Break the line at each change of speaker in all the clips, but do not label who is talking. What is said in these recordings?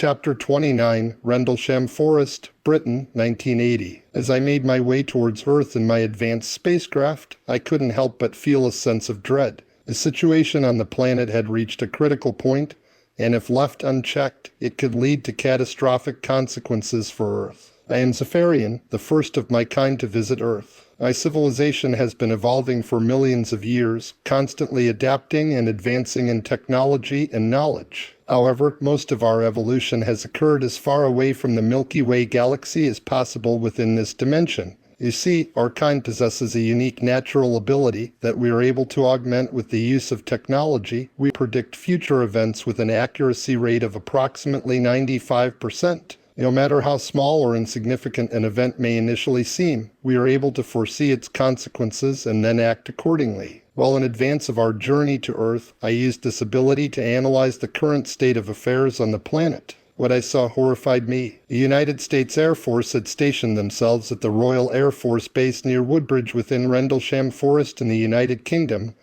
Chapter 29, Rendlesham Forest, Britain, 1980. As I made my way towards Earth in my advanced spacecraft, I couldn't help but feel a sense of dread. The situation on the planet had reached a critical point, and if left unchecked, it could lead to catastrophic consequences for Earth. I am Zephyrian, the first of my kind to visit Earth. My civilization has been evolving for millions of years, constantly adapting and advancing in technology and knowledge. However, most of our evolution has occurred as far away from the Milky Way galaxy as possible within this dimension. You see, our kind possesses a unique natural ability that we are able to augment with the use of technology. We predict future events with an accuracy rate of approximately 95%. No matter how small or insignificant an event may initially seem, we are able to foresee its consequences and then act accordingly. While in advance of our journey to Earth, I used this ability to analyze the current state of affairs on the planet. What I saw horrified me. The United States Air Force had stationed themselves at the Royal Air Force Base near Woodbridge within Rendlesham Forest in the United Kingdom,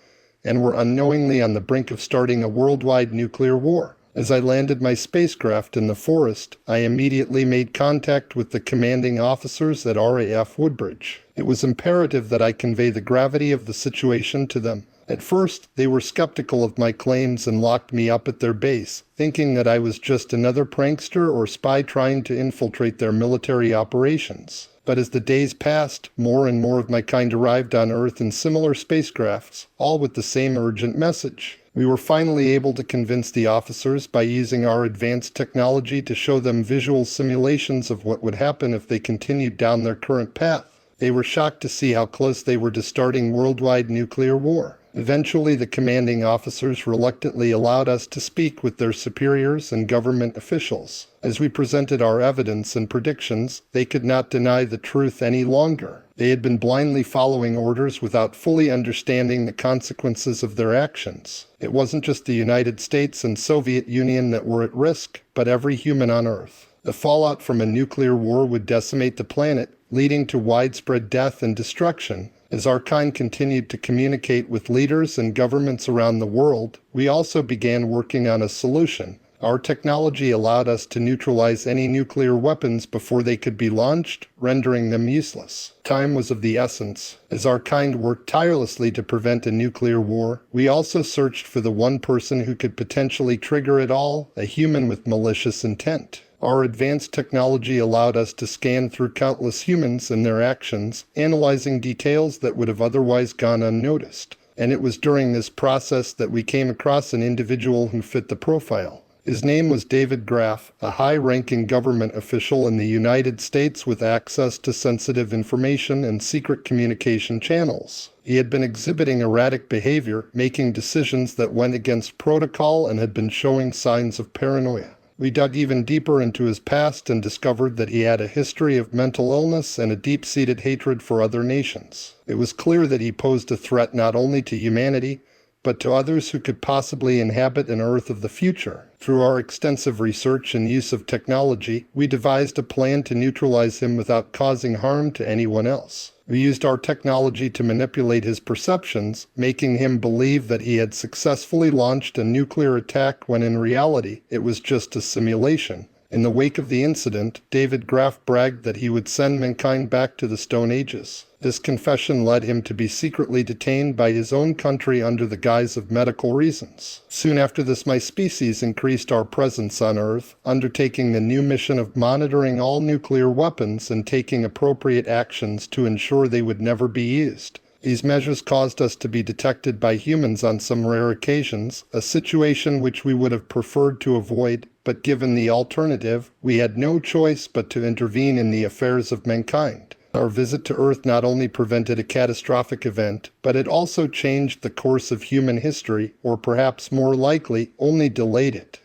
and were unknowingly on the brink of starting a worldwide nuclear war. As I landed my spacecraft in the forest, I immediately made contact with the commanding officers at RAF Woodbridge. It was imperative that I convey the gravity of the situation to them. At first, they were skeptical of my claims and locked me up at their base, thinking that I was just another prankster or spy trying to infiltrate their military operations. But as the days passed, more and more of my kind arrived on Earth in similar spacecrafts, all with the same urgent message. We were finally able to convince the officers by using our advanced technology to show them visual simulations of what would happen if they continued down their current path. They were shocked to see how close they were to starting worldwide nuclear war. Eventually, the commanding officers reluctantly allowed us to speak with their superiors and government officials. As we presented our evidence and predictions, they could not deny the truth any longer. They had been blindly following orders without fully understanding the consequences of their actions. It wasn't just the United States and Soviet Union that were at risk, but every human on Earth. The fallout from a nuclear war would decimate the planet, leading to widespread death and destruction. As our kind continued to communicate with leaders and governments around the world, we also began working on a solution. Our technology allowed us to neutralize any nuclear weapons before they could be launched, rendering them useless. Time was of the essence. As our kind worked tirelessly to prevent a nuclear war, we also searched for the one person who could potentially trigger it all, a human with malicious intent. Our advanced technology allowed us to scan through countless humans and their actions, analyzing details that would have otherwise gone unnoticed. And it was during this process that we came across an individual who fit the profile. His name was David Graff, a high-ranking government official in the United States with access to sensitive information and secret communication channels. He had been exhibiting erratic behavior, making decisions that went against protocol, and had been showing signs of paranoia. We dug even deeper into his past and discovered that he had a history of mental illness and a deep-seated hatred for other nations. It was clear that he posed a threat not only to humanity, but to others who could possibly inhabit an Earth of the future. Through our extensive research and use of technology, we devised a plan to neutralize him without causing harm to anyone else. We used our technology to manipulate his perceptions, making him believe that he had successfully launched a nuclear attack when in reality it was just a simulation. In the wake of the incident, David Graff bragged that he would send mankind back to the Stone Ages. This confession led him to be secretly detained by his own country under the guise of medical reasons. Soon after this, my species increased our presence on Earth, undertaking the new mission of monitoring all nuclear weapons and taking appropriate actions to ensure they would never be used. These measures caused us to be detected by humans on some rare occasions, a situation which we would have preferred to avoid, but given the alternative, we had no choice but to intervene in the affairs of mankind. Our visit to Earth not only prevented a catastrophic event, but it also changed the course of human history, or perhaps more likely, only delayed it.